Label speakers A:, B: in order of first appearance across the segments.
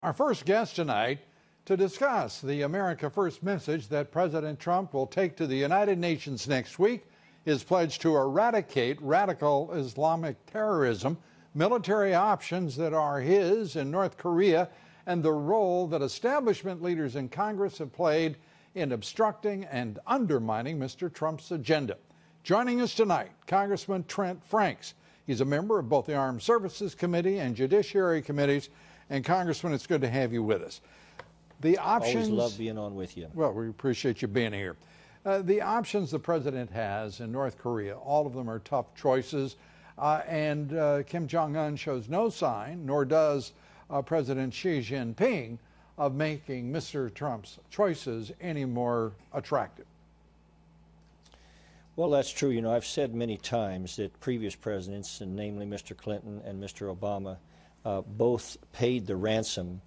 A: Our first guest tonight to discuss the America First message that President Trump will take to the United Nations next week, his pledge to eradicate radical Islamic terrorism, military options that are his in North Korea, and the role that establishment leaders in Congress have played in obstructing and undermining Mr. Trump's agenda. Joining us tonight, Congressman Trent Franks. He's a member of both the Armed Services Committee and Judiciary Committees. And Congressman, it's good to have you with us. The options.
B: Always love being on with you.
A: Well, we appreciate you being here. The options the president has in North Korea, all of them are tough choices. And Kim Jong-un shows no sign, nor does President Xi Jinping, of making Mr. Trump's choices any more attractive.
B: Well, that's true. You know, I've said many times that previous presidents, and namely Mr. Clinton and Mr. Obama, both paid the ransom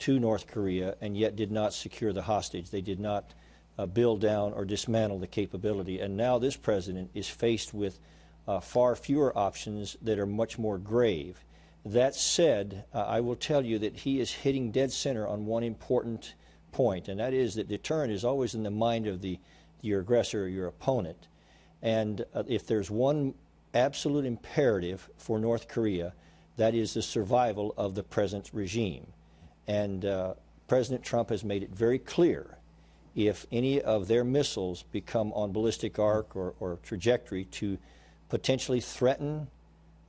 B: to North Korea and yet did not secure the hostage. They did not build down or dismantle the capability. And now this president is faced with far fewer options that are much more grave. That said, I will tell you that he is hitting dead center on one important point, and that is that deterrent is always in the mind of your aggressor or your opponent. And if there's one absolute imperative for North Korea, that is the survival of the present regime. And President Trump has made it very clear, if any of their missiles become on ballistic arc or trajectory to potentially threaten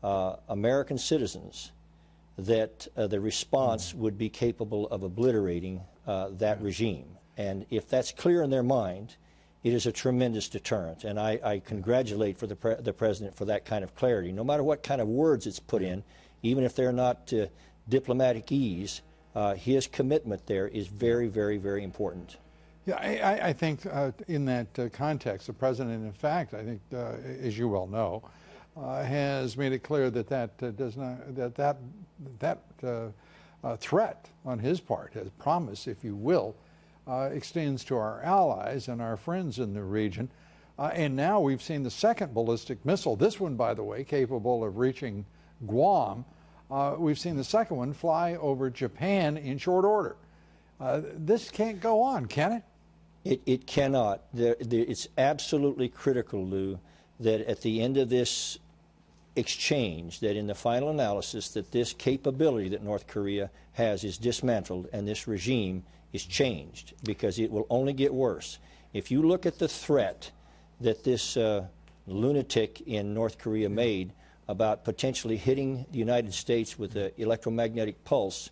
B: American citizens, that the response would be capable of obliterating that regime. And if that's clear in their mind, it is a tremendous deterrent. And I congratulate for the president for that kind of clarity. No matter what kind of words it's put in, even if they're not diplomatic ease, his commitment there is very, very, very important.
A: Yeah, I think in that context, the president, in fact, I think, as you well know, has made it clear that that threat on his part, his promise, if you will, extends to our allies and our friends in the region. And now we've seen the second ballistic missile, this one, by the way, capable of reaching Guam. We've seen the second one fly over Japan in short order. This can't go on, can it?
B: It cannot. It's absolutely critical, Lou, that at the end of this exchange, that in the final analysis, that this capability that North Korea has is dismantled and this regime is changed, because it will only get worse. If you look at the threat that this lunatic in North Korea made about potentially hitting the United States with an electromagnetic pulse,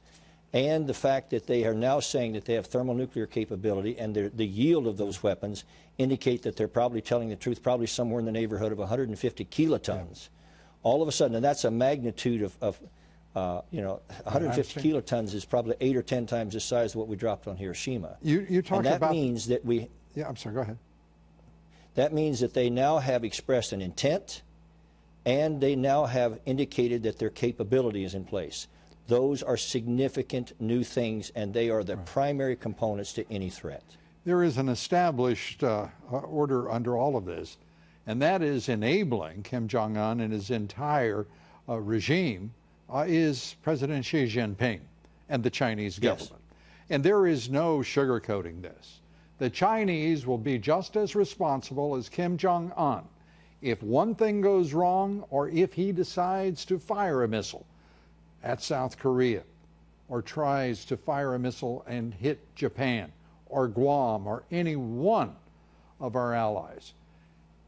B: and the fact that they are now saying that they have thermonuclear capability, and the yield of those weapons indicate that they're probably telling the truth, probably somewhere in the neighborhood of 150 kilotons. All of a sudden, and that's a magnitude of 150 kilotons is probably 8 or 10 times the size of what we dropped on Hiroshima.
A: You talked
B: about...
A: that
B: means that we...
A: Yeah, I'm sorry, go ahead.
B: That means that they now have expressed an intent, and they now have indicated that their capability is in place. Those are significant new things, and they are the primary components to any threat.
A: There is an established order under all of this, and that is enabling Kim Jong-un and his entire regime is President Xi Jinping and the Chinese government. Yes. And there is no sugarcoating this. The Chinese will be just as responsible as Kim Jong-un if one thing goes wrong, or if he decides to fire a missile at South Korea, or tries to fire a missile and hit Japan or Guam or any one of our allies.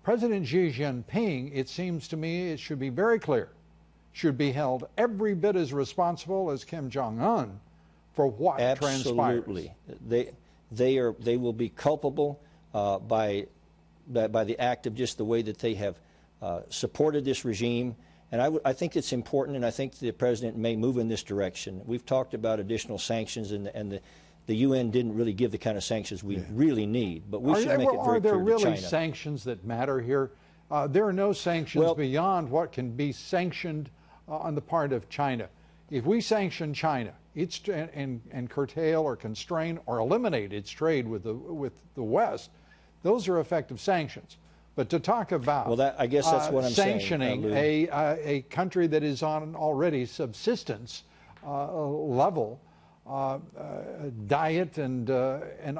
A: President Xi Jinping, it seems to me, it should be very clear, should be held every bit as responsible as Kim Jong-un for what transpires.
B: Absolutely. They will be culpable by the act of just the way that they have supported this regime. And I think it's important, and I think the president may move in this direction. We've talked about additional sanctions, and the UN didn't really give the kind of sanctions we really need. But we should make it very clear to China.
A: Are there really sanctions that matter here? There are no sanctions beyond what can be sanctioned on the part of China. If we sanction China and curtail or constrain or eliminate its trade with the West, those are effective sanctions. But to talk about
B: I guess that's what I'm
A: sanctioning
B: saying,
A: a country that is on already subsistence level diet and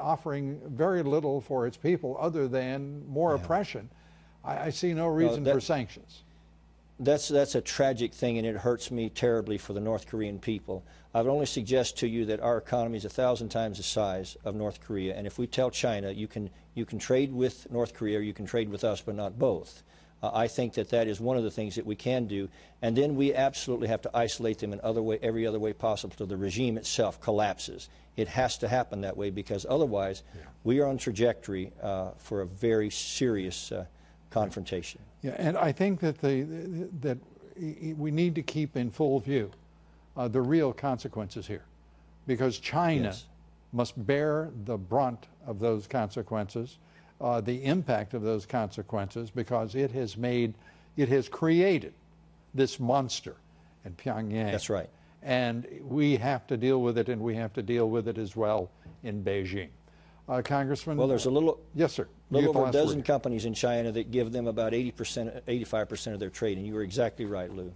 A: offering very little for its people other than more oppression, I see no reason for sanctions.
B: That's a tragic thing, and it hurts me terribly for the North Korean people. I would only suggest to you that our economy is 1,000 times the size of North Korea, and if we tell China you can trade with North Korea or you can trade with us, but not both, I think that is one of the things that we can do, and then we absolutely have to isolate them in every other way possible till the regime itself collapses. It has to happen that way, because otherwise we are on trajectory for a very serious confrontation.
A: Yeah, and I think that that we need to keep in full view the real consequences here, because China must bear the brunt of those consequences, the impact of those consequences, because it has created this monster in Pyongyang.
B: That's right.
A: And we have to deal with it, and we have to deal with it as well in Beijing. Congressman?
B: Well, there's a little...
A: Yes, sir.
B: A little over a dozen companies in China that give them about 80%, 85% of their trade, and you were exactly right, Lou.